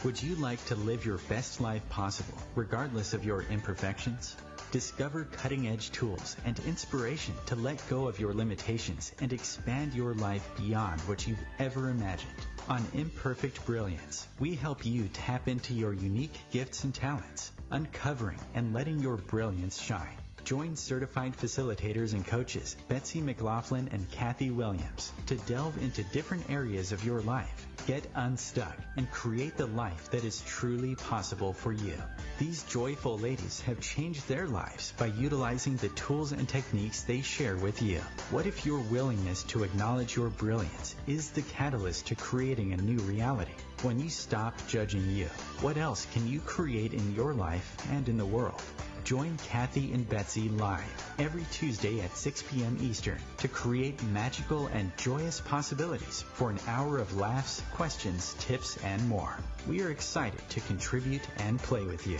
Would you like to live your best life possible, regardless of your imperfections? Discover cutting-edge tools and inspiration to let go of your limitations and expand your life beyond what you've ever imagined. On Imperfect Brilliance, we help you tap into your unique gifts and talents, uncovering and letting your brilliance shine. Join certified facilitators and coaches Betsy McLaughlin and Kathy Williams to delve into different areas of your life. Get unstuck and create the life that is truly possible for you. These joyful ladies have changed their lives by utilizing the tools and techniques they share with you. What if your willingness to acknowledge your brilliance is the catalyst to creating a new reality? When you stop judging you, what else can you create in your life and in the world? Join Kathy and Betsy live every Tuesday at 6 p.m. Eastern to create magical and joyous possibilities for an hour of laughs, questions, tips, and more. We are excited to contribute and play with you.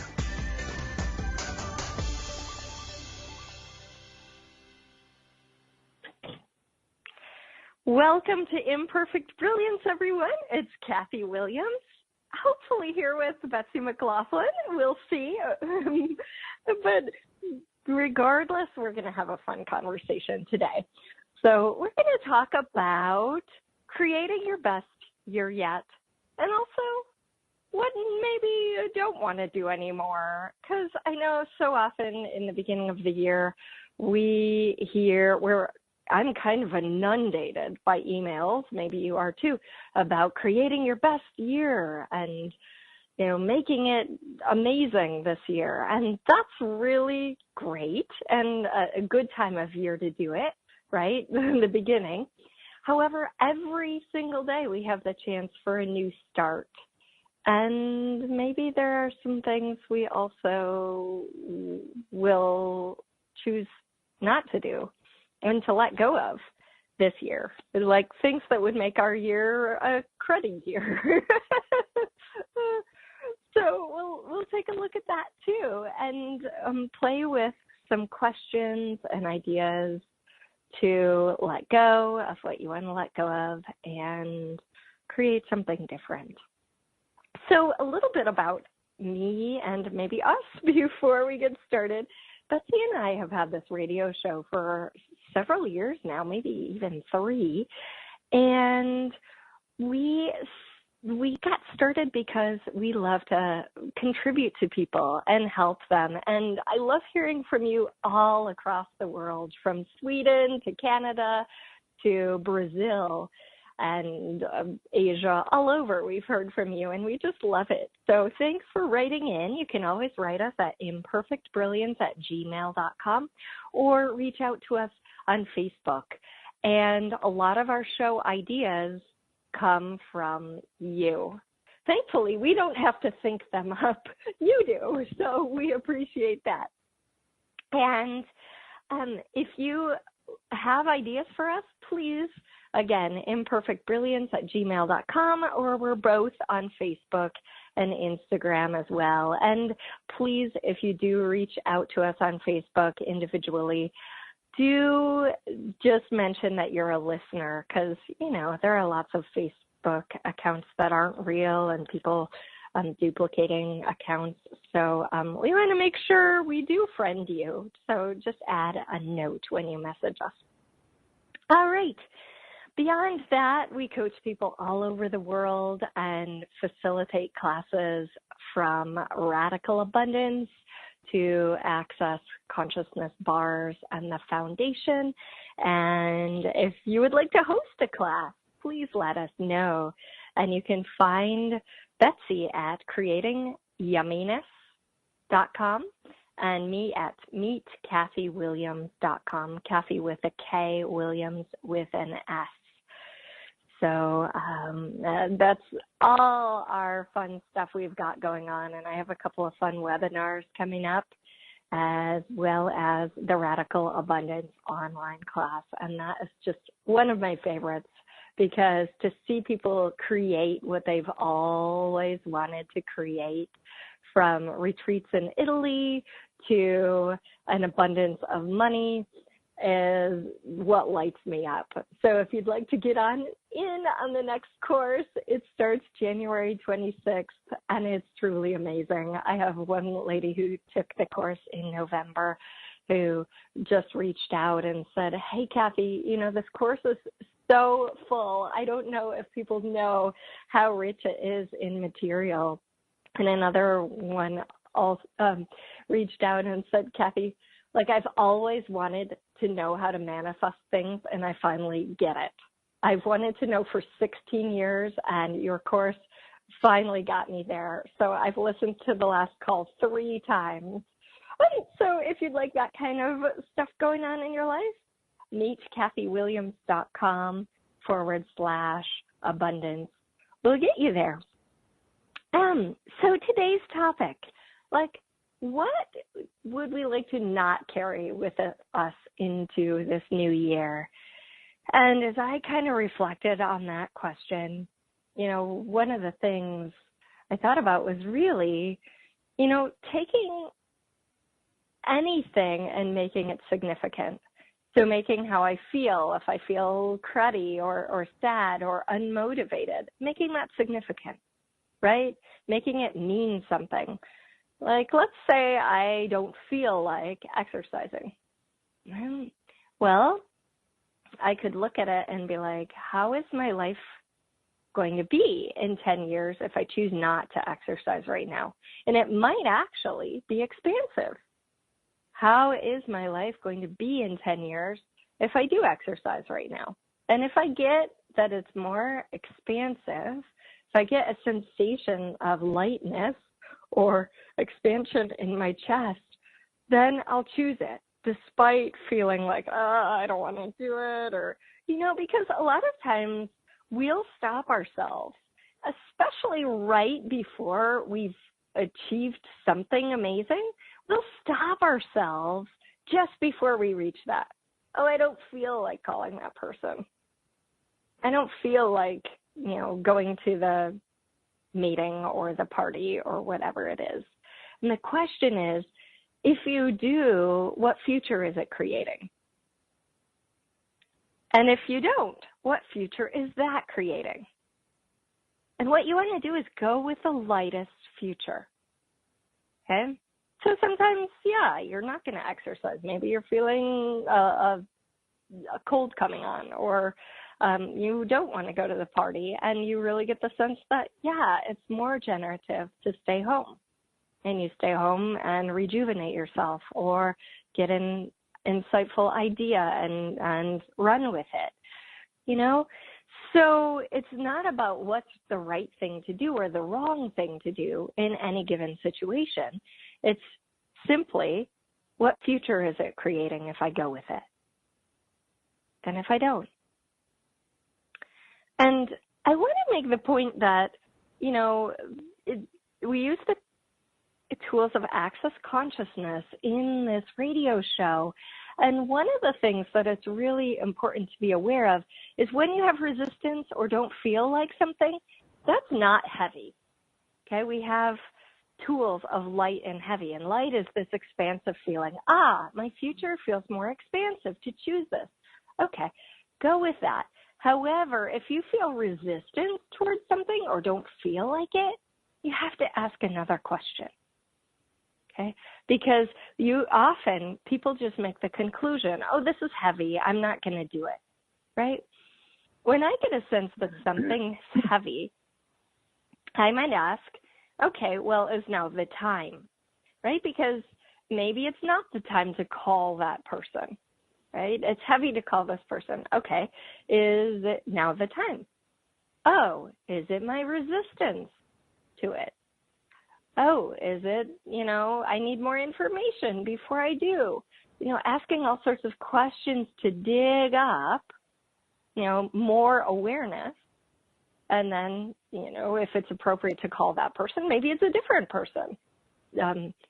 Welcome to Imperfect Brilliance, everyone. It's Kathy Williams, hopefully here with Betsy McLaughlin. We'll see. But regardless, we're going to have a fun conversation today. So we're going to talk about creating your best year yet, and also what maybe you don't want to do anymore. Because I know so often in the beginning of the year, I'm kind of inundated by emails, maybe you are too, about creating your best year and, making it amazing this year. And that's really great and a good time of year to do it, right? In the beginning. However, every single day we have the chance for a new start. And maybe there are some things we also will choose not to do and to let go of this year, like things that would make our year a cruddy year. So we'll take a look at that too, and play with some questions and ideas to let go of what you want to let go of and create something different. So a little bit about me and maybe us before we get started. Betsy and I have had this radio show for several years now, maybe even 3, and we got started because we love to contribute to people and help them. And I love hearing from you all across the world, from Sweden to Canada to Brazil and Asia, all over. We've heard from you, and we just love it. So thanks for writing in. You can always write us at imperfectbrilliance@gmail.com or reach out to us on Facebook. And a lot of our show ideas come from you. Thankfully, we don't have to think them up. You do, so we appreciate that. And if you have ideas for us, please, again, imperfectbrilliance@gmail.com, or we're both on Facebook and Instagram as well. And please, if you do reach out to us on Facebook individually, do just mention that you're a listener, because, there are lots of Facebook accounts that aren't real and people duplicating accounts. So we want to make sure we do friend you. So just add a note when you message us. All right. Beyond that, we coach people all over the world and facilitate classes from radical abundance to access consciousness bars and the foundation. And if you would like to host a class, please let us know. And you can find Betsy at creatingyumminess.com and me at meetkathywilliams.com, Kathy with a K, Williams with an S. So that's all our fun stuff we've got going on. And I have a couple of fun webinars coming up, as well as the Radical Abundance online class. And that is just one of my favorites, because to see people create what they've always wanted to create, from retreats in Italy to an abundance of money is what lights me up. So if you'd like to get in on the next course, it starts January 26th, and it's truly amazing. I have one lady who took the course in November who just reached out and said, hey, Kathy, this course is so full. I don't know if people know how rich it is in material. And another one also reached out and said, Kathy, I've always wanted to know how to manifest things, and I finally get it. I've wanted to know for 16 years, and your course finally got me there. So I've listened to the last call 3 times. So if you'd like that kind of stuff going on in your life, meet KathyWilliams.com/abundance. We'll get you there. So today's topic, what would we like to not carry with us into this new year? And as I kind of reflected on that question, one of the things I thought about was really, taking anything and making it significant. So making how I feel, if I feel cruddy or sad or unmotivated, making that significant, right? Making it mean something. Let's say I don't feel like exercising. Well, I could look at it and be like, how is my life going to be in 10 years if I choose not to exercise right now? And it might actually be expansive. How is my life going to be in 10 years if I do exercise right now? And if I get that it's more expansive, if I get a sensation of lightness or expansion in my chest, then I'll choose it, despite feeling like, I don't want to do it, or, because a lot of times we'll stop ourselves, especially right before we've achieved something amazing. We'll stop ourselves just before we reach that. I don't feel like calling that person. I don't feel like, going to the meeting or the party or whatever it is. And the question is, if you do, what future is it creating? And if you don't, what future is that creating? And what you want to do is go with the lightest future. Okay? So sometimes, you're not going to exercise. Maybe you're feeling a cold coming on, or you don't want to go to the party, and you really get the sense that, it's more generative to stay home. And you stay home and rejuvenate yourself, or get an insightful idea and run with it. So it's not about what's the right thing to do or the wrong thing to do in any given situation. It's simply, what future is it creating if I go with it? And if I don't? And I want to make the point that, we use the tools of access consciousness in this radio show. And one of the things that it's really important to be aware of is when you have resistance or don't feel like something, that's not heavy. Okay, we have tools of light and heavy. And light is this expansive feeling. My future feels more expansive to choose this. Okay, go with that. However, if you feel resistance towards something or don't feel like it, you have to ask another question. Okay? Because people just make the conclusion, this is heavy, I'm not going to do it, right? When I get a sense that something's heavy, I might ask, okay, well, is now the time, right? Because maybe it's not the time to call that person, right? It's heavy to call this person. Okay, is it now the time? Is it my resistance to it? Is it, I need more information before I do. Asking all sorts of questions to dig up, more awareness. And then, if it's appropriate to call that person, maybe it's a different person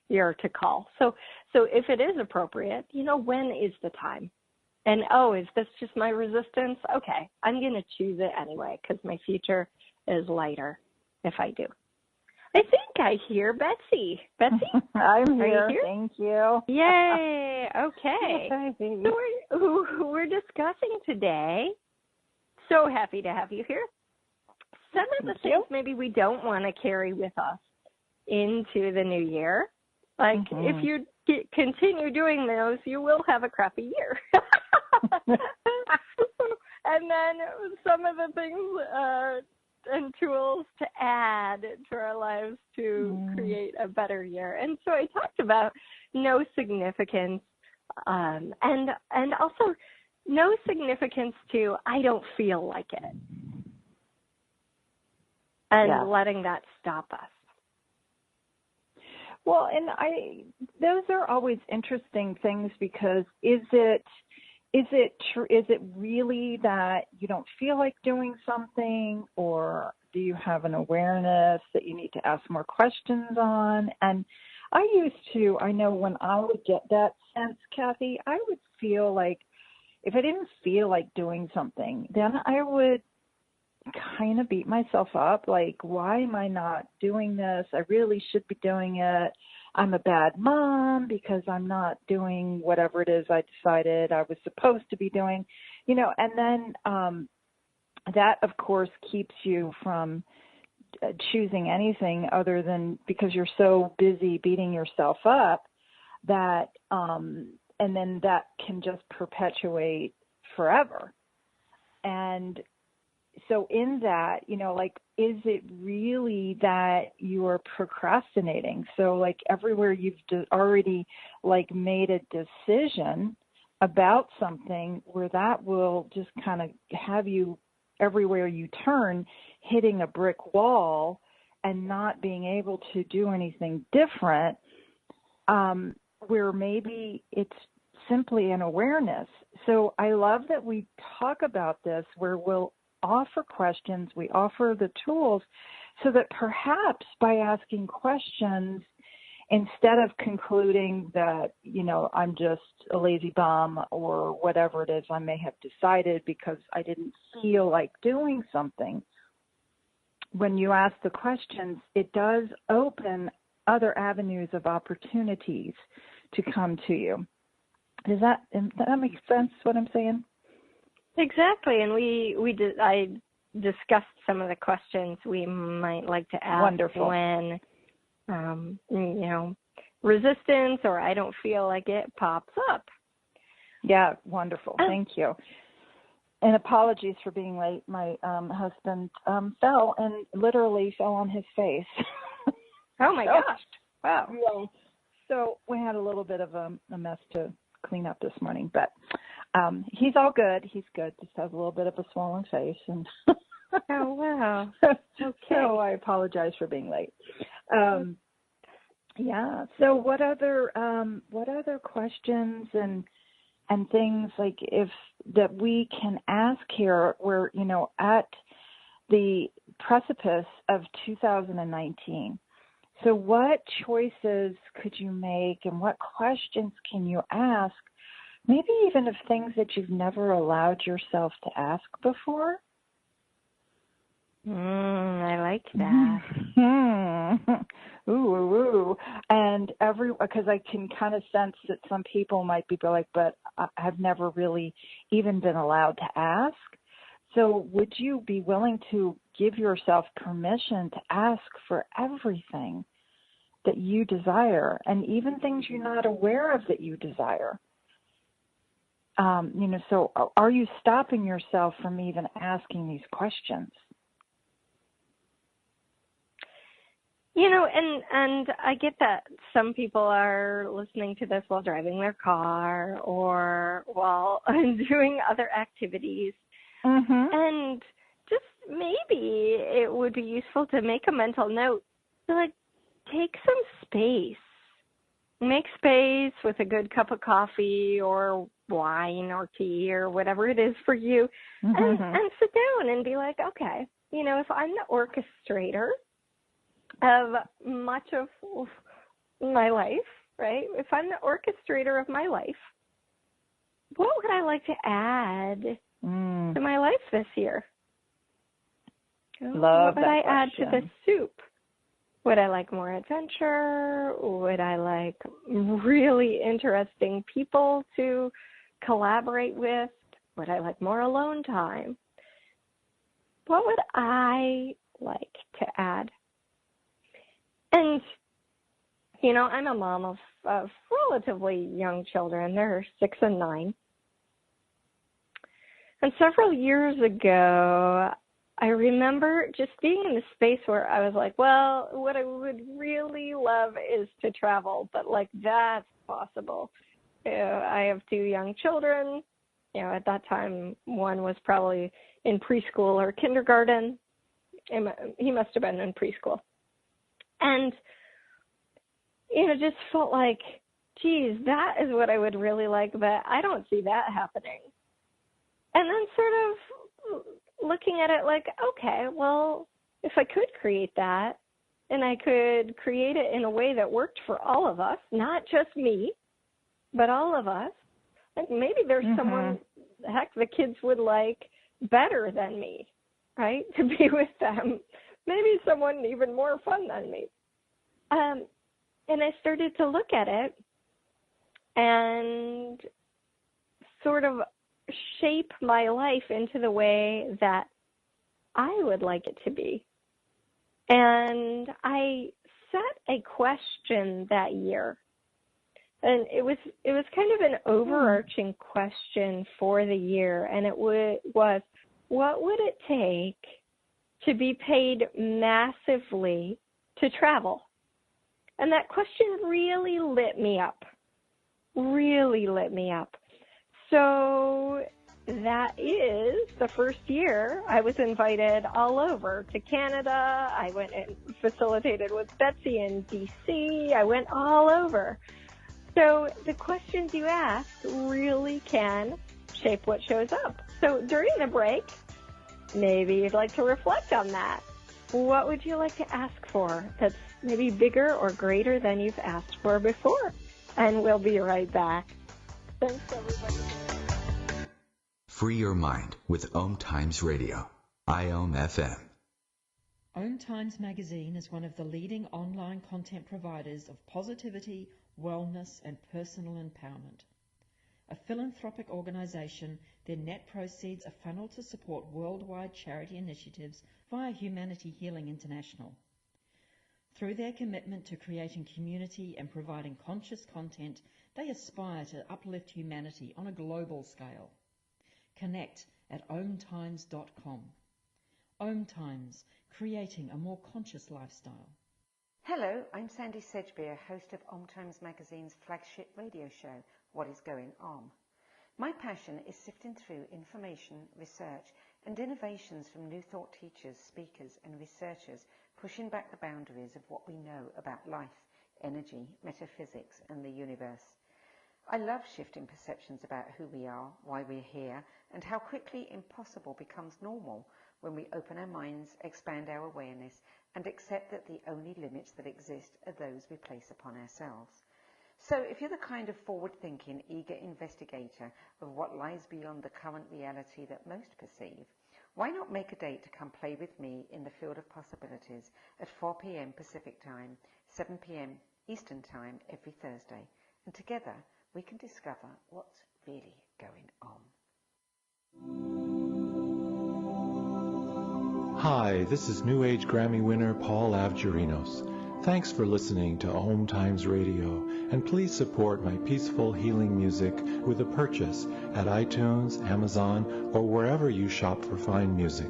you're to call. So if it is appropriate, when is the time? And, is this just my resistance? Okay, I'm going to choose it anyway because my future is lighter if I do. I think I hear Betsy. Betsy? I'm here. Thank you. Yay. Okay. Hi, baby. So we're discussing today, so happy to have you here, some of the things maybe we don't want to carry with us into the new year. Like, if you continue doing those, you will have a crappy year. And then some of the things and tools to add to our lives to create a better year. And so I talked about no significance, and also no significance to I don't feel like it, and letting that stop us. Well, and those are always interesting things, because is it really that you don't feel like doing something, or do you have an awareness that you need to ask more questions on? And I know when I would get that sense, Kathy, I would feel like if I didn't feel like doing something, then I would kind of beat myself up, like, why am I not doing this? I really should be doing it. I'm a bad mom because I'm not doing whatever it is I decided I was supposed to be doing, and then that, of course, keeps you from choosing anything other than because you're so busy beating yourself up that, and then that can just perpetuate forever. And so in that, is it really that you are procrastinating? So like everywhere you've already like made a decision about something where that will just kind of have you everywhere you turn hitting a brick wall and not being able to do anything different, where maybe it's simply an awareness. So I love that we talk about this, where we'll offer questions, we offer the tools, so that perhaps by asking questions, instead of concluding that, I'm just a lazy bum or whatever it is I may have decided because I didn't feel like doing something, when you ask the questions, it does open other avenues of opportunities to come to you. Does that make sense, what I'm saying? Exactly, and I discussed some of the questions we might like to ask. Wonderful. When, resistance or I don't feel like it pops up. Yeah, wonderful. Thank you. And apologies for being late. My husband fell and literally fell on his face. Oh my gosh! Wow. Yeah. So we had a little bit of a mess to clean up this morning, but he's all good. He's good. Just has a little bit of a swollen face, and oh wow. Okay. So I apologize for being late. Yeah. So what other questions and things like that we can ask here? We're at the precipice of 2019. So what choices could you make, and what questions can you ask? Maybe even of things that you've never allowed yourself to ask before. I like that. Mm-hmm. Ooh. And because I can kind of sense that some people might be like, but I've never really even been allowed to ask. So would you be willing to give yourself permission to ask for everything that you desire, and even things you're not aware of that you desire? So are you stopping yourself from even asking these questions? And I get that some people are listening to this while driving their car or while doing other activities. Mm-hmm. And just maybe it would be useful to make a mental note to take some space. Make space with a good cup of coffee or wine or tea or whatever it is for you, and sit down and be like, okay, if I'm the orchestrator of much of my life, right? If I'm the orchestrator of my life, what would I like to add to my life this year? Love what would I add to the question. soup? Would I like more adventure? Would I like really interesting people to collaborate with? Would I like more alone time? What would I like to add? And, you know, I'm a mom of relatively young children. They're 6 and 9. And several years ago, I remember just being in the space where I was like, well, what I would really love is to travel, but like that's possible. I have 2 young children. You know, at that time, one was probably in preschool or kindergarten. He must have been in preschool. And, you know, just felt like, geez, that is what I would really like, but I don't see that happening. And then sort of looking at it like, okay, well, if I could create that, and I could create it in a way that worked for all of us, not just me, but all of us, like maybe there's someone, heck, the kids would like better than me, right, to be with them. Maybe someone even more fun than me. And I started to look at it and sort of shape my life into the way that I would like it to be. And I set a question that year. And it was kind of an overarching question for the year, and it was, what would it take to be paid massively to travel? And that question really lit me up. So that is the first year I was invited all over to Canada. I went and facilitated with Betsy in DC. I went all over. So the questions you ask really can shape what shows up. So during the break, maybe you'd like to reflect on that. What would you like to ask for that's maybe bigger or greater than you've asked for before? And we'll be right back. Thanks, everybody. Free your mind with OMTimes Radio, IOM FM. OMTimes magazine is one of the leading online content providers of positivity, wellness, and personal empowerment. A philanthropic organization, their net proceeds are funneled to support worldwide charity initiatives via Humanity Healing International. Through their commitment to creating community and providing conscious content, they aspire to uplift humanity on a global scale. Connect at omtimes.com. OMTimes, creating a more conscious lifestyle. Hello, I'm Sandy Sedgbeer, host of OMTimes Magazine's flagship radio show, What is Going On? My passion is sifting through information, research, and innovations from new thought teachers, speakers, and researchers, pushing back the boundaries of what we know about life, energy, metaphysics, and the universe. I love shifting perceptions about who we are, why we're here, and how quickly impossible becomes normal when we open our minds, expand our awareness, and accept that the only limits that exist are those we place upon ourselves. So if you're the kind of forward-thinking, eager investigator of what lies beyond the current reality that most perceive, why not make a date to come play with me in the field of possibilities at 4 p.m. Pacific Time, 7 p.m. Eastern Time every Thursday, and together we can discover what's really going on. Hi, this is New Age Grammy winner Paul Avgerinos. Thanks for listening to OMTimes Radio, and please support my peaceful healing music with a purchase at iTunes, Amazon, or wherever you shop for fine music.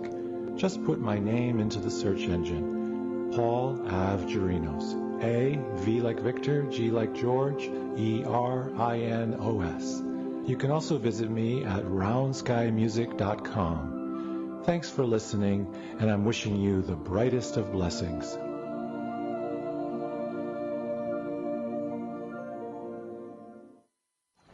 Just put my name into the search engine, Paul Avgerinos. A, V like Victor, G like George, E-R-I-N-O-S. You can also visit me at roundskymusic.com. Thanks for listening, and I'm wishing you the brightest of blessings.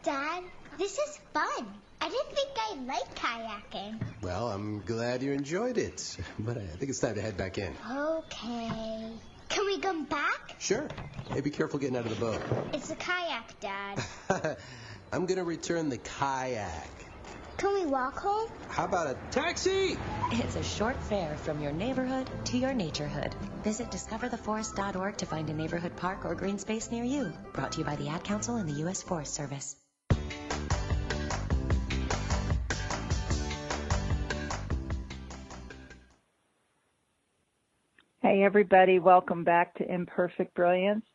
Dad, this is fun. I didn't think I liked kayaking. Well, I'm glad you enjoyed it, but I think it's time to head back in. Okay. Can we come back? Sure. Hey, be careful getting out of the boat. It's a kayak, Dad. I'm going to return the kayak. Can we walk home? How about a taxi? It's a short fare from your neighborhood to your naturehood. Visit discovertheforest.org to find a neighborhood park or green space near you. Brought to you by the Ad Council and the U.S. Forest Service. Hey, everybody. Welcome back to Imperfect Brilliance.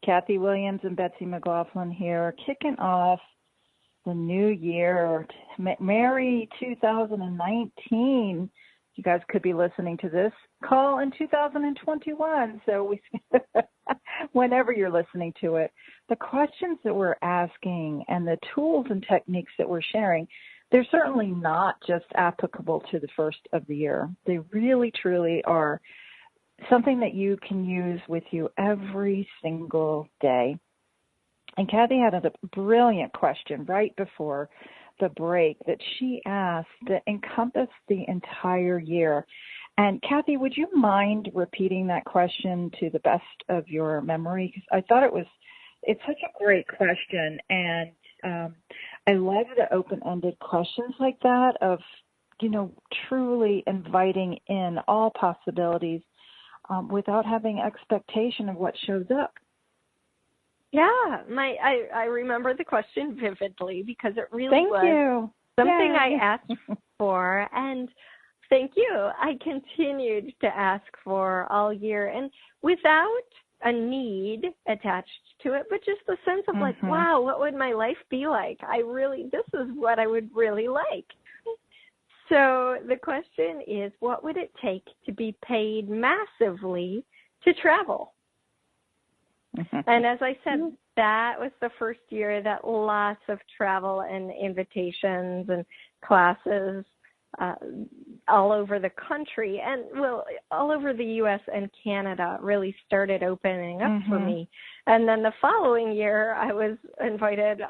Kathy Williams and Betsy McLaughlin here, kicking off the new year. Merry 2019. You guys could be listening to this call in 2021, so whenever you're listening to it. The questions that we're asking and the tools and techniques that we're sharing, they're certainly not just applicable to the first of the year. They really, truly are something that you can use with you every single day. And Kathy had a brilliant question right before the break that she asked that encompassed the entire year. And Kathy, would you mind repeating that question to the best of your memory? Because I thought it's such a great question. And I love the open-ended questions like that of, truly inviting in all possibilities without having expectation of what shows up. Yeah, I remember the question vividly because it really was something I asked for, and thank you. I continued to ask for all year, and without a need attached to it, but just the sense of like, wow, what would my life be like? This is what I would really like. So the question is, what would it take to be paid massively to travel? And as I said, that was the first year that lots of travel and invitations and classes all over the country and, all over the U.S. and Canada really started opening up for me. And then the following year, I was invited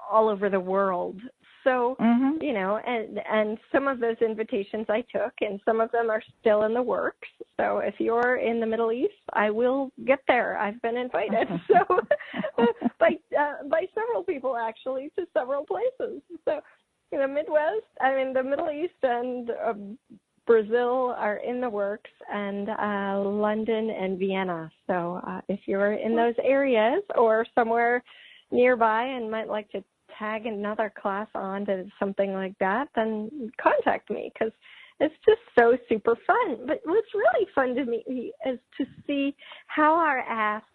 all over the world. So, and some of those invitations I took, and some of them are still in the works. So if you're in the Middle East, I will get there. I've been invited. So by several people, actually, to several places. So the the Middle East and Brazil are in the works, and London and Vienna. So if you're in those areas or somewhere nearby and might like to tag another class on to something like that, then contact me, because it's just so super fun. But what's really fun to me is to see how our asks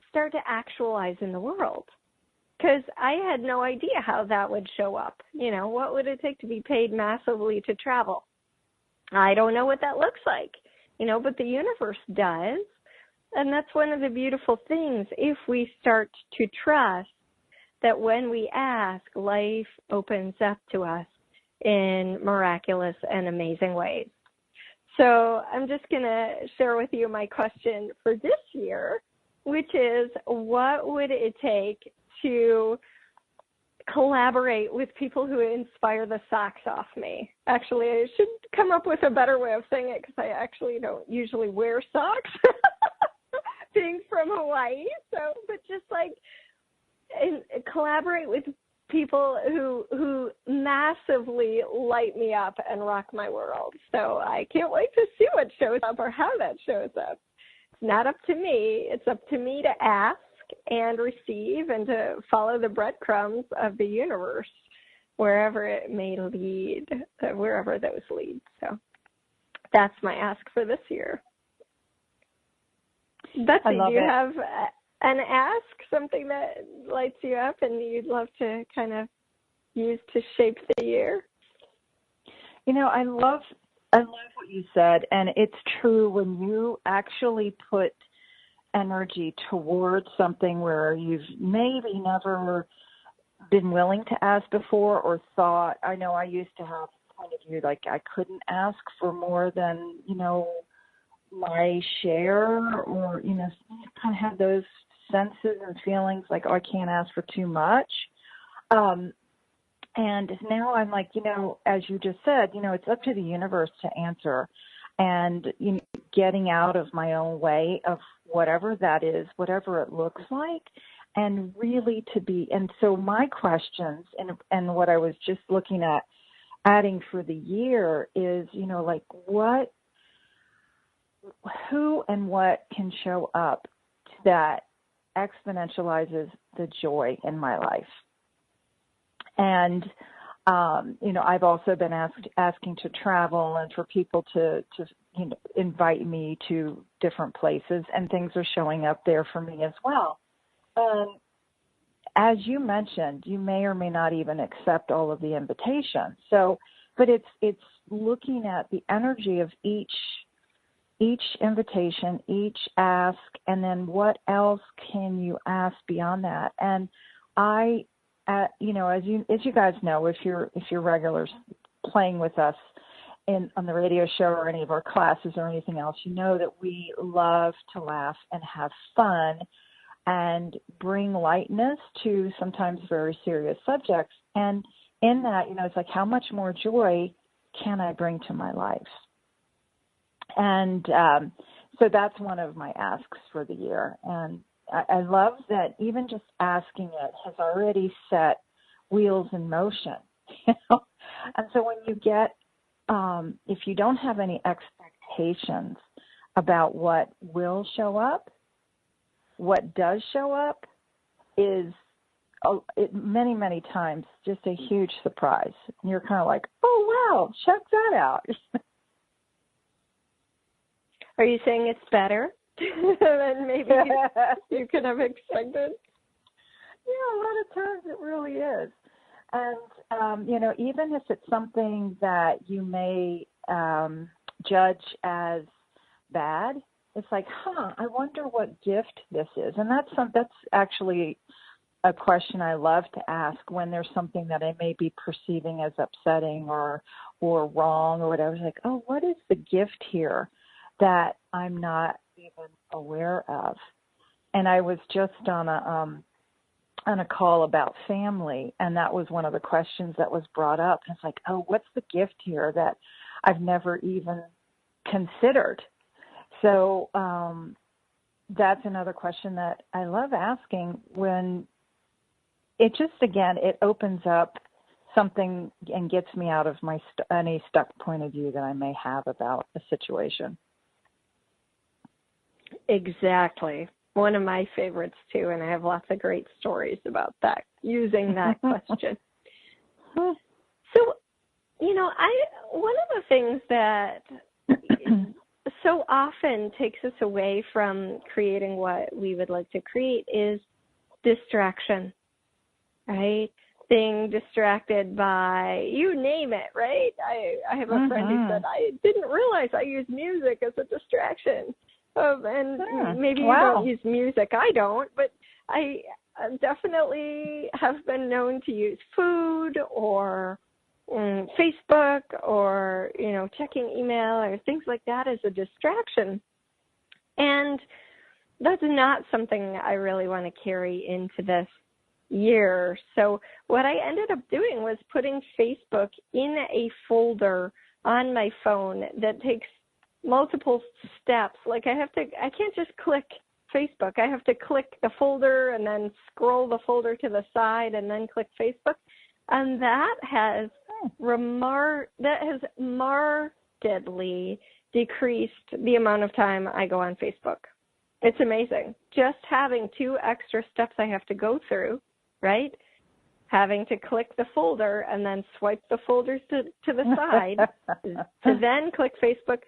start to actualize in the world, because I had no idea how that would show up. What would it take to be paid massively to travel? I don't know what that looks like, but the universe does. And that's one of the beautiful things if we start to trust that when we ask, life opens up to us in miraculous and amazing ways. So I'm just going to share with you my question for this year, which is, what would it take to collaborate with people who inspire the socks off me? Actually, I should come up with a better way of saying it, because I actually don't usually wear socks, being from Hawaii. So, but just like, and collaborate with people who massively light me up and rock my world. So I can't wait to see what shows up or how that shows up. It's not up to me. It's up to me to ask and receive and to follow the breadcrumbs of the universe wherever it may lead, wherever those lead. So that's my ask for this year. Betsy, do you have an ask, something that lights you up and you'd love to kind of use to shape the year? I love what you said, and it's true when you actually put energy towards something where you've maybe never been willing to ask before or thought. I know I used to have point of view like I couldn't ask for more than, my share, or, kind of have those senses and feelings like, oh, I can't ask for too much. And now I'm like, as you just said, it's up to the universe to answer, and getting out of my own way of whatever that is, whatever it looks like, and really to be. And so my questions and what I was just looking at adding for the year is, like who and what can show up that exponentializes the joy in my life. And, I've also been asking to travel and for people to invite me to different places, and things are showing up there for me as well. As you mentioned, you may or may not even accept all of the invitations. So, but it's looking at the energy of each invitation, each ask, and then what else can you ask beyond that? And I, as you guys know, if you're regulars playing with us on the radio show or any of our classes or anything else, you know that we love to laugh and have fun and bring lightness to sometimes very serious subjects. And in that, it's like, how much more joy can I bring to my life? And so that's one of my asks for the year. And I love that even just asking it has already set wheels in motion. And so when you get, if you don't have any expectations about what will show up, what does show up is many, many times just a huge surprise. And you're kind of like, oh, wow, check that out. Are you saying it's better than maybe you could have expected? Yeah, a lot of times it really is. And, even if it's something that you may judge as bad, it's like, I wonder what gift this is. And that's actually a question I love to ask when there's something that I may be perceiving as upsetting or wrong or whatever. It's like, oh, what is the gift here that I'm not even aware of? And I was just on a call about family, and that was one of the questions that was brought up. And it's like, oh, what's the gift here that I've never even considered? So that's another question that I love asking when it just, again, it opens up something and gets me out of my any stuck point of view that I may have about a situation. Exactly. One of my favorites, too, and I have lots of great stories about that, using that question. So, one of the things that so often takes us away from creating what we would like to create is distraction, right? Being distracted by, you name it, right? I have a friend who said, I didn't realize I use music as a distraction. And maybe you don't use music. I don't, but I definitely have been known to use food or Facebook or, checking email or things like that as a distraction. And that's not something I really want to carry into this year. So what I ended up doing was putting Facebook in a folder on my phone that takes multiple steps. Like I can't just click Facebook. I have to click the folder and then scroll the folder to the side and then click Facebook. And that has markedly decreased the amount of time I go on Facebook. It's amazing. Just having 2 extra steps I have to go through, right? Having to click the folder and then swipe the folders to the side to then click Facebook.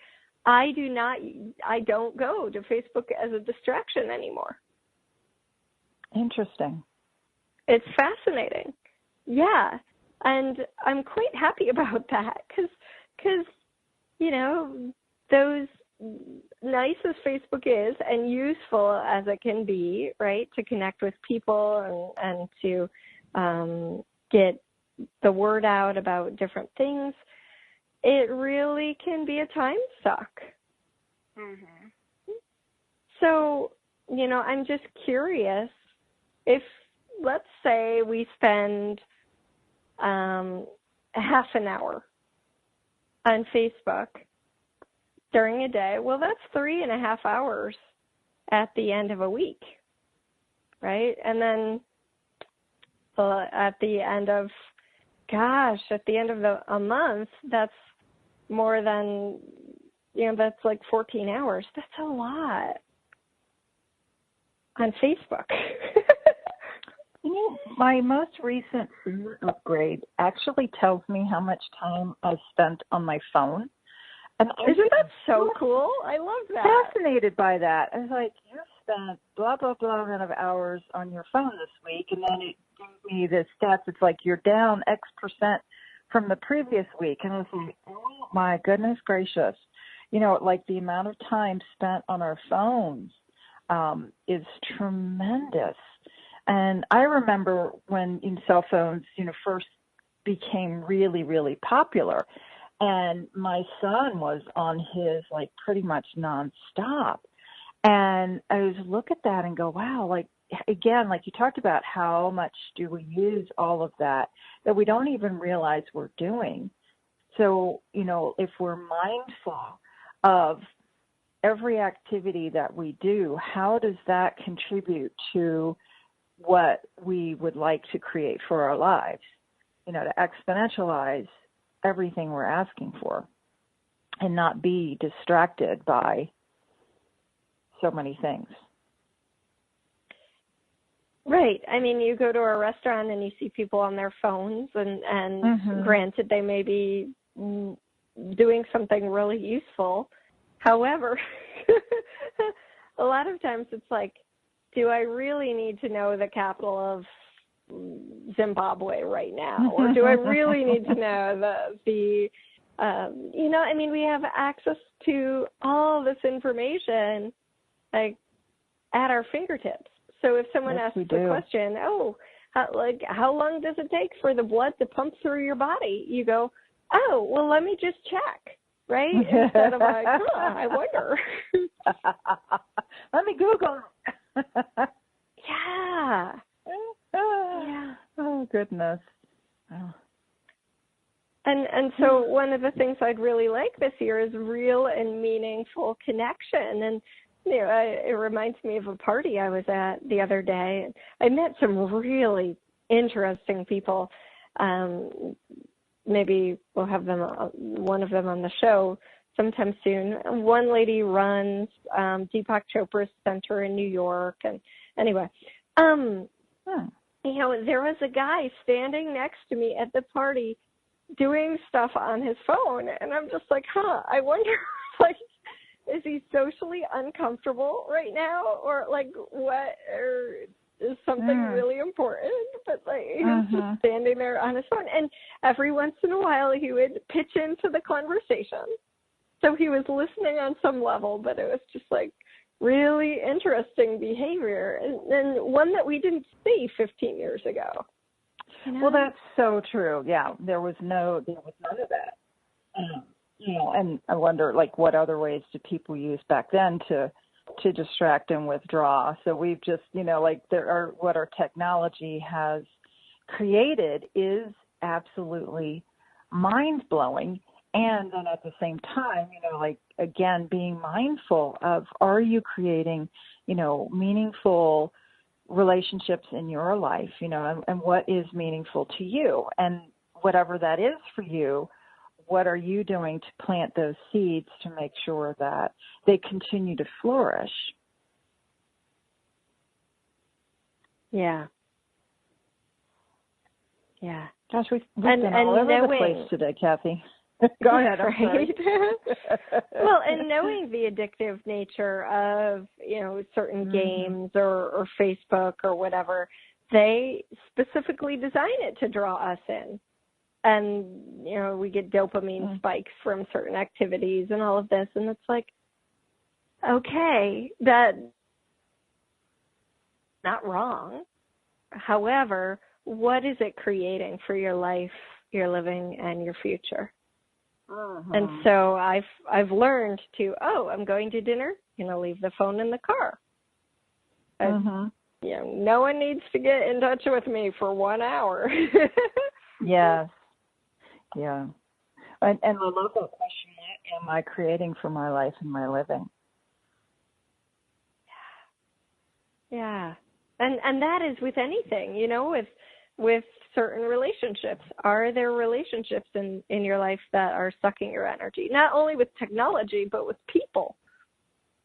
I don't go to Facebook as a distraction anymore. Interesting. It's fascinating. Yeah. And I'm quite happy about that because, those nice as Facebook is and useful as it can be, right, to connect with people and to get the word out about different things, it really can be a time suck. Mm-hmm. So, I'm just curious if, let's say we spend half an hour on Facebook during a day. Well, that's 3.5 hours at the end of a week, right? And then at the end of a month, that's more than, that's like 14 hours. That's a lot on Facebook. My most recent upgrade actually tells me how much time I've spent on my phone. And isn't that so cool? I love that. Fascinated by that. I was like, you spent blah, blah, blah amount of hours on your phone this week, and then it gave me the stats. It's like you're down X percent from the previous week. And I was like, oh, my goodness gracious. You know, like the amount of time spent on our phones is tremendous. And I remember when cell phones, first became really, really popular. And my son was on his like pretty much nonstop. And I was look at that and go, wow, like, again, like you talked about how much do we use all of that we don't even realize we're doing. So, if we're mindful of every activity that we do, how does that contribute to what we would like to create for our lives? To exponentialize everything we're asking for and not be distracted by so many things. Right. I mean, you go to a restaurant and you see people on their phones and granted they may be doing something really useful. However, a lot of times it's like, do I really need to know the capital of Zimbabwe right now? Or do I really need to know we have access to all this information like at our fingertips. So if someone asks the question, how long does it take for the blood to pump through your body? You go, oh, well, let me just check, right? Instead of like, I wonder. Let me Google. Yeah. Yeah. Oh, goodness. Oh. And so one of the things I'd really like this year is real and meaningful connection. And, it reminds me of a party I was at the other day. I met some really interesting people. Maybe we'll have one of them on the show sometime soon. One lady runs Deepak Chopra's center in New York. And anyway, there was a guy standing next to me at the party doing stuff on his phone. And I'm just like, I wonder, like, is he socially uncomfortable right now? Or like what, or is something really important? But like, he was just standing there on his phone. And every once in a while he would pitch into the conversation. So he was listening on some level, but it was just like really interesting behavior. And one that we didn't see 15 years ago. Well, that's so true. Yeah, there was none of that. And I wonder, like, what other ways did people use back then to distract and withdraw? So we've just, what our technology has created is absolutely mind-blowing. And then at the same time, again, being mindful of, are you creating, meaningful relationships in your life, and what is meaningful to you? And whatever that is for you, what are you doing to plant those seeds to make sure that they continue to flourish? Yeah. Yeah. Gosh, we've been all over the place today, Kathy. Go ahead. I'm sorry. Well, and knowing the addictive nature of, certain games or Facebook or whatever, they specifically design it to draw us in. And, we get dopamine spikes from certain activities and all of this. And it's like, okay, that's not wrong. However, what is it creating for your life, your living, and your future? And so I've learned to, I'm going to dinner, leave the phone in the car. No one needs to get in touch with me for 1 hour. Yes. Yeah. And I love that question, what am I creating for my life and my living? Yeah. And that is with anything, with certain relationships. Are there relationships in your life that are sucking your energy? Not only with technology, but with people,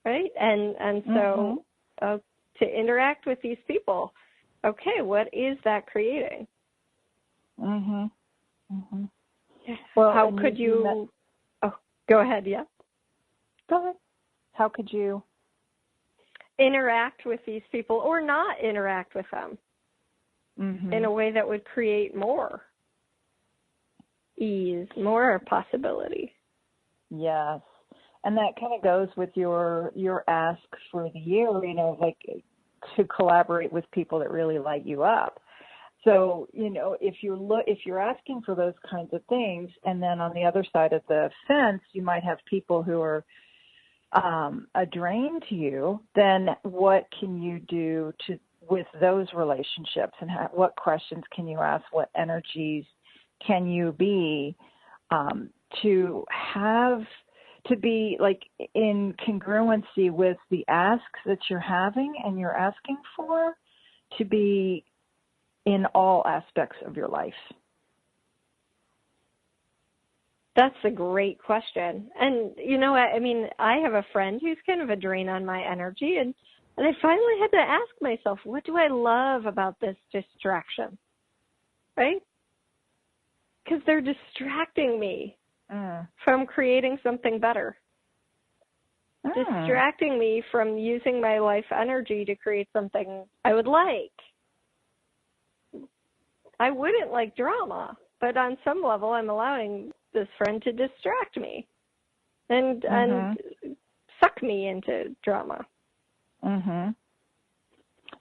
right? And so to interact with these people, okay, what is that creating? Well, how could you? Go ahead, yeah. Go ahead. How could you interact with these people or not interact with them in a way that would create more ease, more possibility? Yes. And that kind of goes with your ask for the year, like to collaborate with people that really light you up. So, if you're asking for those kinds of things, and then on the other side of the fence, you might have people who are a drain to you, then what can you do with those relationships, and what questions can you ask? What energies can you be to be like in congruency with the asks that you're having and you're asking for, to be in all aspects of your life? That's a great question. And I have a friend who's kind of a drain on my energy, and I finally had to ask myself, what do I love about this distraction? Right? Because they're distracting me from creating something better. Distracting me from using my life energy to create something I would like. I wouldn't like drama, but on some level I'm allowing this friend to distract me and suck me into drama.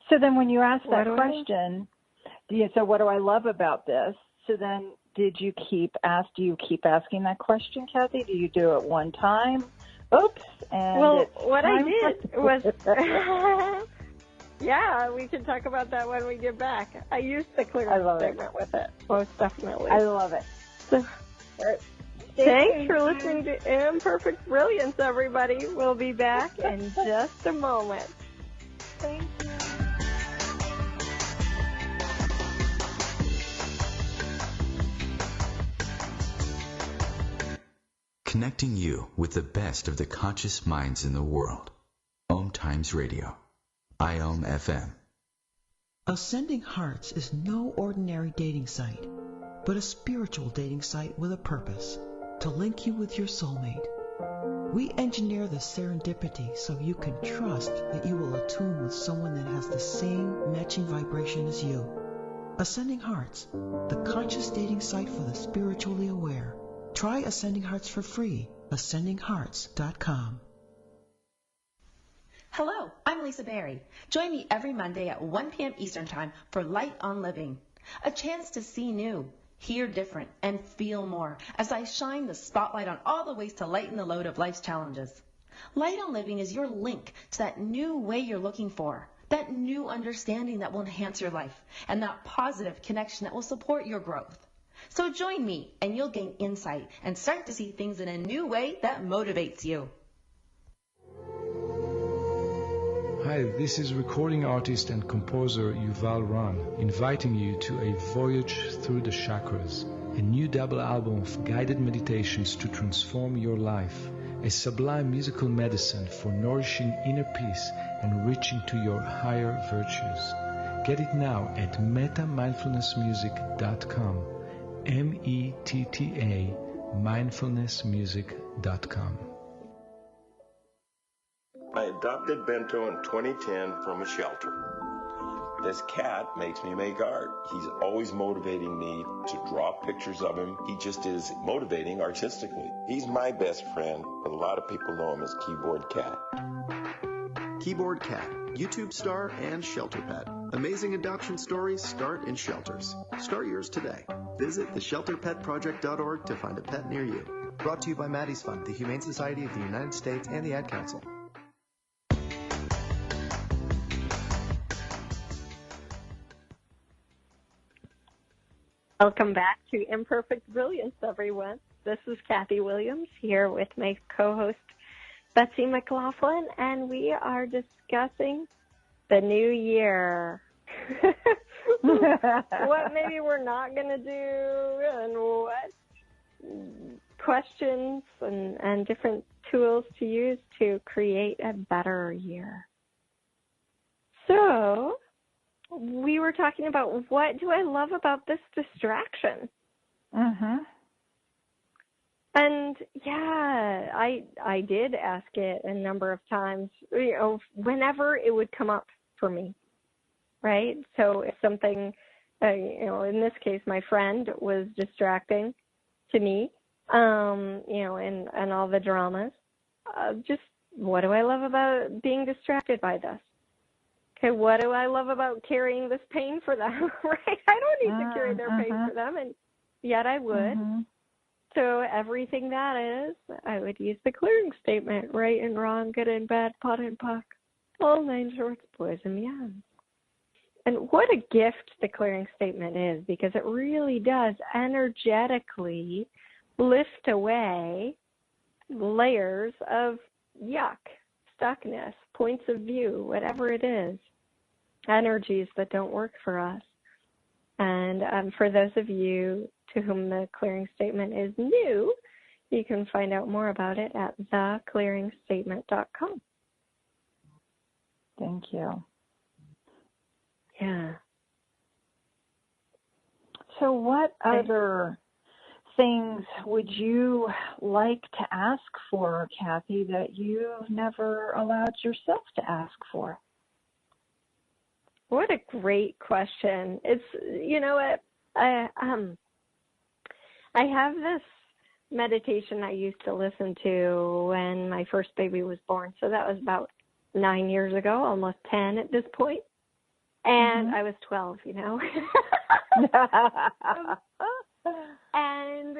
So then when you ask that question, so what do I love about this? So then do you keep asking that question, Kathy? Do you do it one time? Oops. And what I did was, yeah, we can talk about that when we get back. I used the clearance statement with it, most definitely. I love it. So, thanks for listening to Imperfect Brilliance, everybody. We'll be back in just a moment. Thank you. Connecting you with the best of the conscious minds in the world. OMTimes Radio. IOM FM. Ascending Hearts is no ordinary dating site, but a spiritual dating site with a purpose, to link you with your soulmate. We engineer the serendipity so you can trust that you will attune with someone that has the same matching vibration as you. Ascending Hearts, the conscious dating site for the spiritually aware. Try Ascending Hearts for free. AscendingHearts.com. Hello, I'm Lisa Berry. Join me every Monday at 1 p.m. Eastern Time for Light on Living. A chance to see new, hear different, and feel more as I shine the spotlight on all the ways to lighten the load of life's challenges. Light on Living is your link to that new way you're looking for, that new understanding that will enhance your life, and that positive connection that will support your growth. So join me and you'll gain insight and start to see things in a new way that motivates you. Hi, this is recording artist and composer Yuval Ran, inviting you to a voyage through the chakras, a new double album of guided meditations to transform your life, a sublime musical medicine for nourishing inner peace and reaching to your higher virtues. Get it now at metamindfulnessmusic.com. METTA mindfulnessmusic.com. I adopted Bento in 2010 from a shelter. This cat makes me make art. He's always motivating me to draw pictures of him. He just is motivating artistically. He's my best friend. A lot of people know him as Keyboard Cat. Keyboard Cat, YouTube star and shelter pet. Amazing adoption stories start in shelters. Start yours today. Visit theshelterpetproject.org to find a pet near you. Brought to you by Maddie's Fund, the Humane Society of the United States, and the Ad Council. Welcome back to Imperfect Brilliance, everyone. This is Kathy Williams here with my co-host Betsy McLaughlin, and we are discussing the new year. What maybe we're not going to do, and what questions and different tools to use to create a better year. So we were talking about, what do I love about this distraction? And yeah, I did ask it a number of times, whenever it would come up for me, right? So if something, in this case, my friend was distracting to me, and all the dramas, just what do I love about being distracted by this? Okay, what do I love about carrying this pain for them, right? I don't need to carry their pain for them, and yet I would. So everything that is, I would use the clearing statement, right and wrong, good and bad, pot and puck, all 9 shorts, boys and beyond. And what a gift the clearing statement is, because it really does energetically lift away layers of yuck, stuckness, points of view, whatever it is, energies that don't work for us. And for those of you to whom the clearing statement is new, you can find out more about it at theclearingstatement.com. Thank you. Yeah. So what other things would you like to ask for, Kathy, that you've never allowed yourself to ask for? What a great question. It's, I have this meditation I used to listen to when my first baby was born. So that was about 9 years ago, almost 10 at this point. And I was 12, And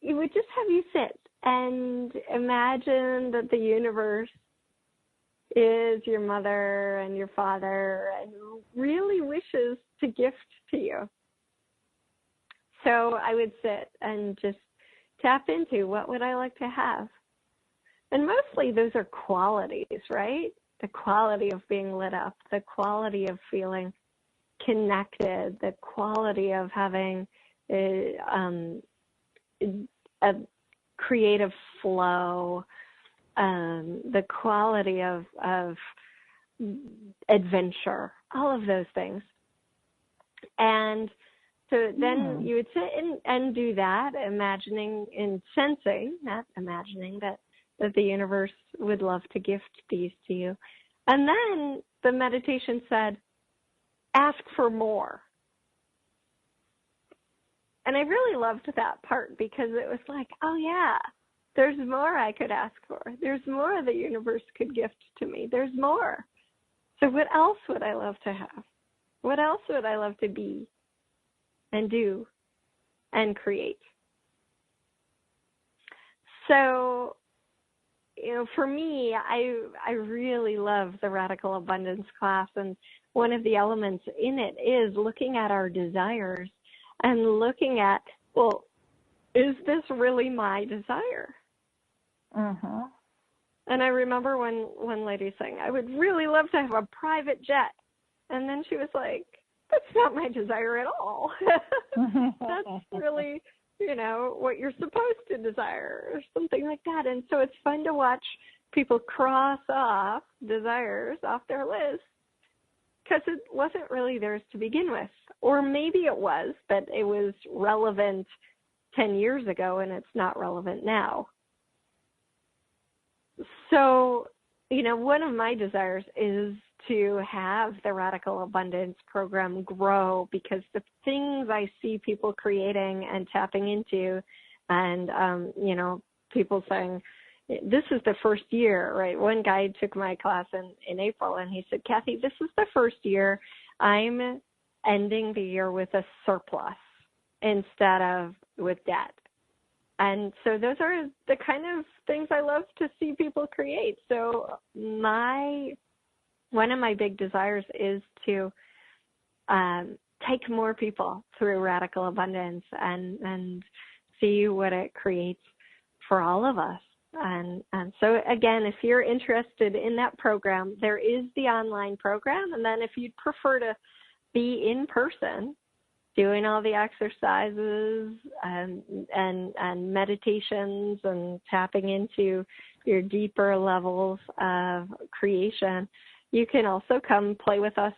it would just have you sit and imagine that the universe is your mother and your father and really wishes to gift to you. So I would sit and just tap into what would I like to have. And mostly those are qualities, right? The quality of being lit up, the quality of feeling connected, the quality of having a creative flow, the quality of adventure, all of those things. And so then you would sit and do that, imagining and sensing, not imagining, that the universe would love to gift these to you. And then the meditation said, ask for more. And I really loved that part because it was like, oh yeah, there's more I could ask for. There's more the universe could gift to me. There's more. So what else would I love to have? What else would I love to be and do and create? So, for me, I really love the Radical Abundance class, and one of the elements in it is looking at our desires and looking at, well, is this really my desire? And I remember one lady saying, I would really love to have a private jet. And then she was like, that's not my desire at all. That's really, what you're supposed to desire or something like that. And so it's fun to watch people cross off desires off their list because it wasn't really theirs to begin with. Or maybe it was, but it was relevant 10 years ago and it's not relevant now. So, one of my desires is to have the Radical Abundance program grow because the things I see people creating and tapping into and, people saying, this is the first year, right? One guy took my class in April and he said, Kathy, this is the first year I'm ending the year with a surplus instead of with debt. And so those are the kind of things I love to see people create. So one of my big desires is to take more people through Radical Abundance and see what it creates for all of us. And so, again, if you're interested in that program, there is the online program. And then if you'd prefer to be in person, doing all the exercises and meditations and tapping into your deeper levels of creation, you can also come play with us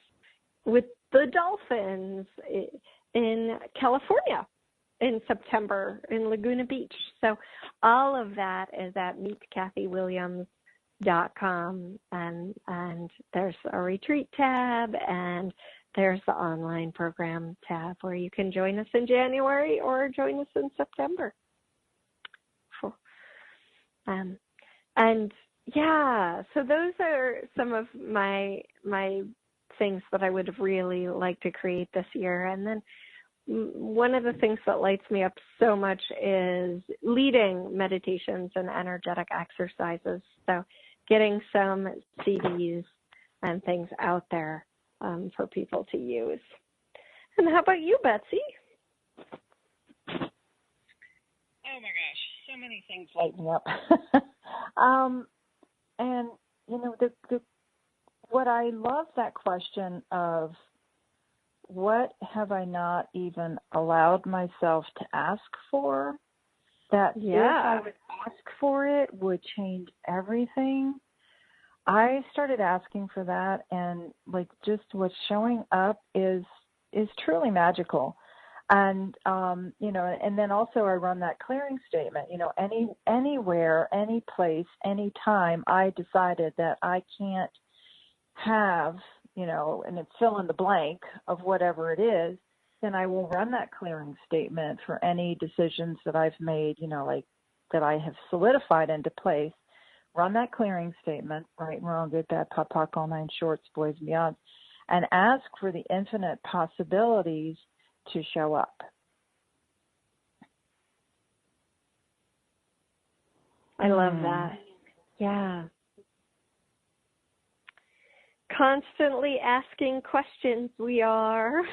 with the dolphins in California in September in Laguna Beach. So all of that is at meetkathyWilliams.com, and there's a retreat tab, and there's the online program tab where you can join us in January or join us in September. And yeah, so those are some of my things that I would really like to create this year. And then one of the things that lights me up so much is leading meditations and energetic exercises. So getting some CDs and things out there for people to use. And how about you, Betsy? Oh my gosh, so many things light me up. And you know, what I love that question of what have I not even allowed myself to ask for, that if I would ask for it would change everything. I started asking for that, and like just what's showing up is truly magical. And you know, and then also I run that clearing statement, you know, anywhere, any place, any time I decided that I can't have, you know, and it's fill in the blank of whatever it is, then I will run that clearing statement for any decisions that I've made, you know, like that I have solidified into place. Run that clearing statement, right, wrong, good, bad, pop, pock, all nine shorts, boys and beyond, and ask for the infinite possibilities to show up. I love that. Yeah. Constantly asking questions, we are.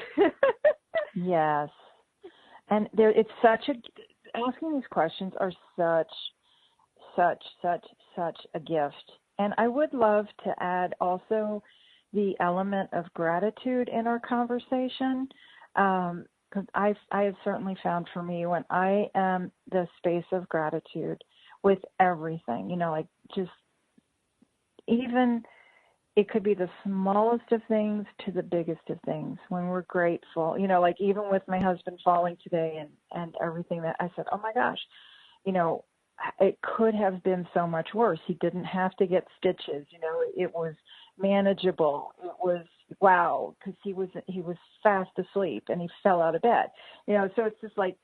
Yes. And it's asking these questions are such a gift. And I would love to add also the element of gratitude in our conversation. Because I have certainly found for me when I am the space of gratitude with everything, you know, like just even it could be the smallest of things to the biggest of things when we're grateful, you know, like even with my husband falling today and everything that I said, oh my gosh, you know, it could have been so much worse. He didn't have to get stitches, you know, it was manageable. It was wow, because he was fast asleep and he fell out of bed, you know. So it's just like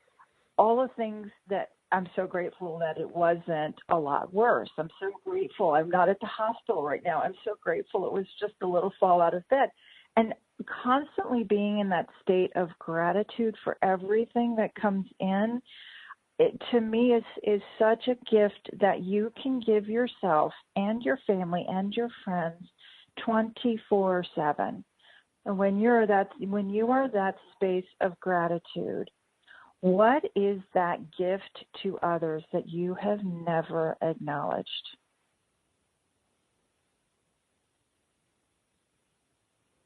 all the things that I'm so grateful that it wasn't a lot worse. I'm so grateful I'm not at the hospital right now. I'm so grateful it was just a little fall out of bed, and constantly being in that state of gratitude for everything that comes in. It, to me, is such a gift that you can give yourself and your family and your friends 24/7. And when you are that space of gratitude, what is that gift to others that you have never acknowledged?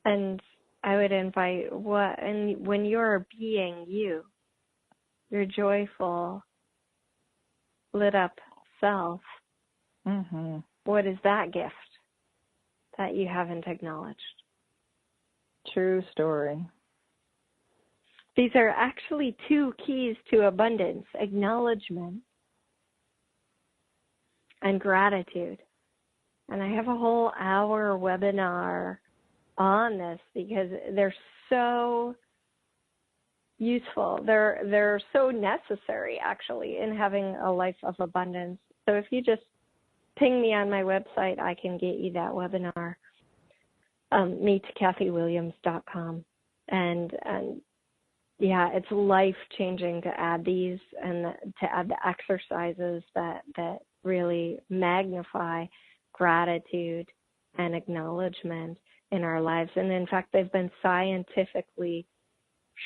And I would invite when you're being you, your joyful, lit up self, what is that gift that you haven't acknowledged? True story. These are actually two keys to abundance: acknowledgement and gratitude. And I have a whole hour webinar on this because they're so useful. They're so necessary, actually, in having a life of abundance. So if you just ping me on my website, I can get you that webinar. meetkathyWilliams.com. And yeah, it's life-changing to add these and to add the exercises that really magnify gratitude and acknowledgement in our lives. And in fact, they've been scientifically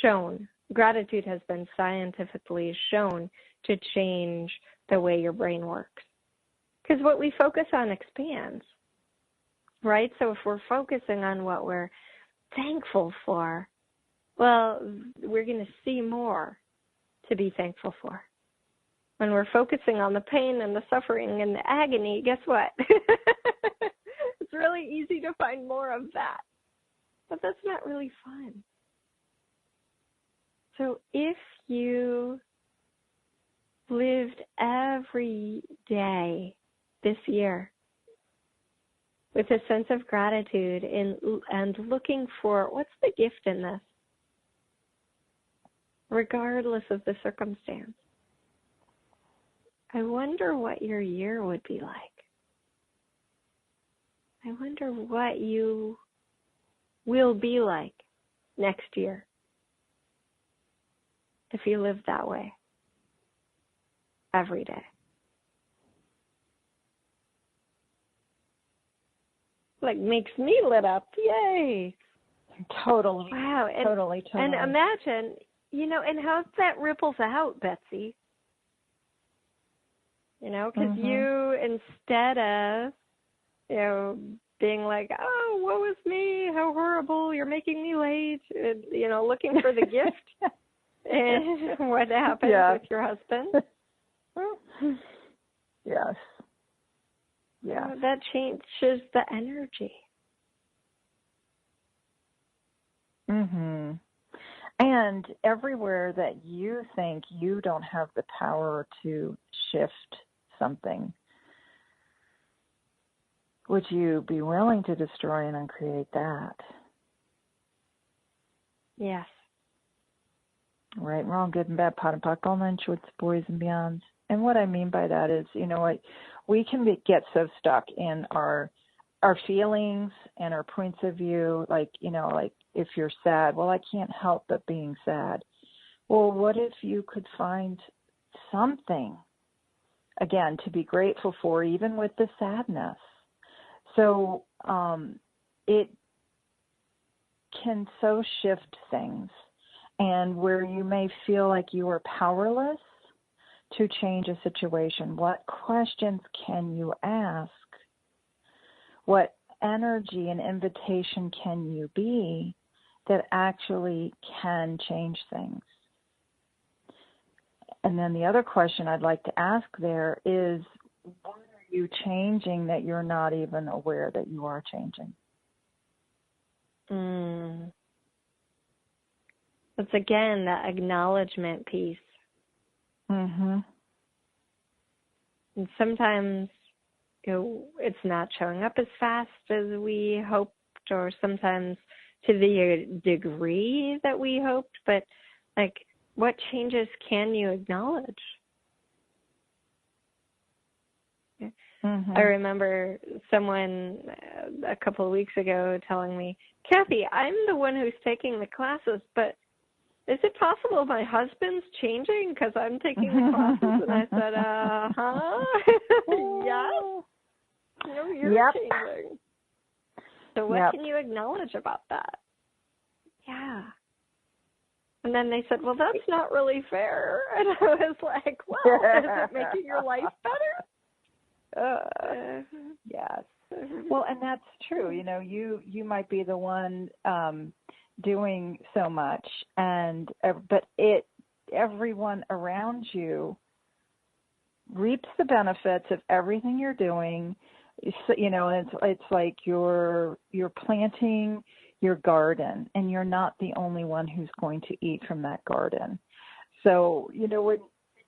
shown. Gratitude has been scientifically shown to change the way your brain works. Because what we focus on expands, right? So if we're focusing on what we're thankful for, well, we're going to see more to be thankful for. When we're focusing on the pain and the suffering and the agony, guess what? It's really easy to find more of that. But that's not really fun. So if you lived every day this year with a sense of gratitude and looking for what's the gift in this, regardless of the circumstance, I wonder what your year would be like. I wonder what you will be like next year if you live that way every day. Like, makes me lit up. Yay. Totally. Wow. And, totally. And imagine, and how that ripples out, Betsy. Because you, instead of, being like, oh, woe is me, how horrible, you're making me late, looking for the gift, and what happens with your husband. Yes. Yeah. That changes the energy. And everywhere that you think you don't have the power to shift something, would you be willing to destroy and uncreate that? Yes. Right, wrong, good and bad, pot and pock, all nine shorts, boys and beyonds. And what I mean by that is, we can get so stuck in our feelings and our points of view, like if you're sad, well, I can't help but being sad. Well, what if you could find something, again, to be grateful for, even with the sadness? So it can so shift things. And where you may feel like you are powerless to change a situation, what questions can you ask? What energy and invitation can you be that actually can change things? And then the other question I'd like to ask there is, what are you changing that you're not even aware that you are changing? It's again that acknowledgement piece. And sometimes it's not showing up as fast as we hoped, or sometimes to the degree that we hoped, but what changes can you acknowledge? I remember someone a couple of weeks ago telling me, Kathy, I'm the one who's taking the classes, but is it possible my husband's changing because I'm taking the classes? And I said, yes. No, you're changing. So what can you acknowledge about that? Yeah. And then they said, well, that's not really fair. And I was like, well, is it making your life better? Yes. Well, and that's true. You might be the one doing so much, but everyone around you reaps the benefits of everything you're doing. It's like you're planting your garden, and you're not the only one who's going to eat from that garden. So, when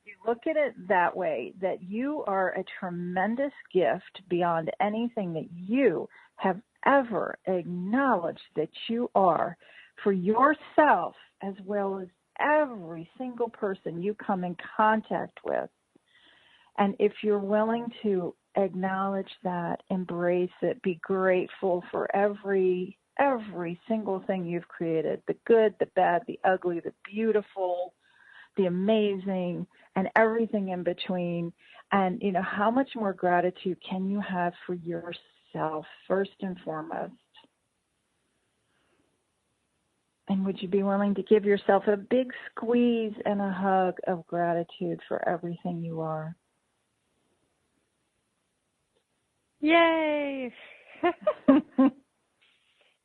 you look at it that way, that you are a tremendous gift beyond anything that you have ever acknowledged that you are, for yourself as well as every single person you come in contact with. And if you're willing to acknowledge that, embrace it, be grateful for every single thing you've created, the good, the bad, the ugly, the beautiful, the amazing, and everything in between. And, how much more gratitude can you have for yourself, first and foremost? And would you be willing to give yourself a big squeeze and a hug of gratitude for everything you are? Yay!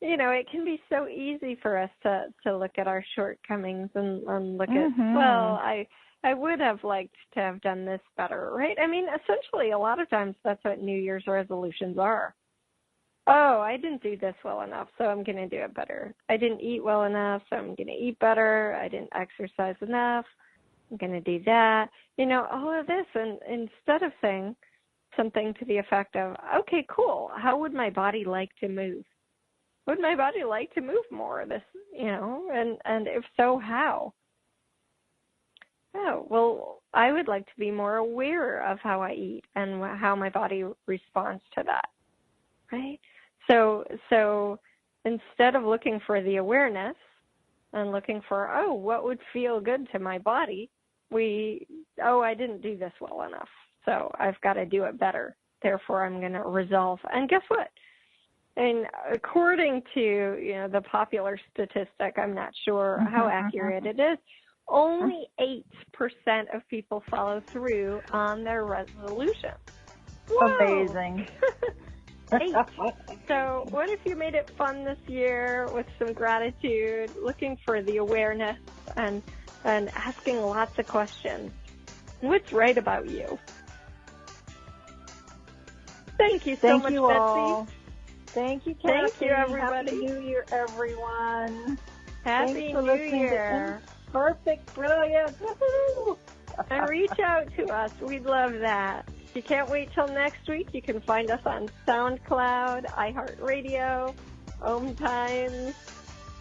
It can be so easy for us to look at our shortcomings and look at, well, I would have liked to have done this better, right? I mean, essentially, a lot of times that's what New Year's resolutions are. oh, I didn't do this well enough, so I'm going to do it better. I didn't eat well enough, so I'm going to eat better. I didn't exercise enough. I'm going to do that. You know, all of this. And instead of saying something to the effect of, okay, cool, how would my body like to move? Would my body like to move more of this, you know, and if so, how? Oh, well, I would like to be more aware of how I eat and how my body responds to that, right? So instead of looking for the awareness and looking for, oh, what would feel good to my body, I didn't do this well enough, so I've got to do it better. Therefore, I'm going to resolve. And guess what? And according to, you know, the popular statistic, I'm not sure how accurate it is, only 8% of people follow through on their resolutions. Whoa. Amazing. 8. So what if you made it fun this year with some gratitude, looking for the awareness and asking lots of questions? What's right about you? Thank you so much, you Betsy. All. Thank you, Kathy. Thank you, everybody. Happy New Year, everyone. Happy New Year. Perfect Brilliance. Woo-hoo. And reach out to us. We'd love that. If you can't wait till next week, you can find us on SoundCloud, iHeartRadio, OMTimes,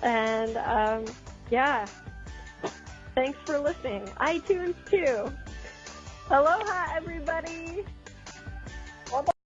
and yeah. Thanks for listening. iTunes too. Aloha, everybody.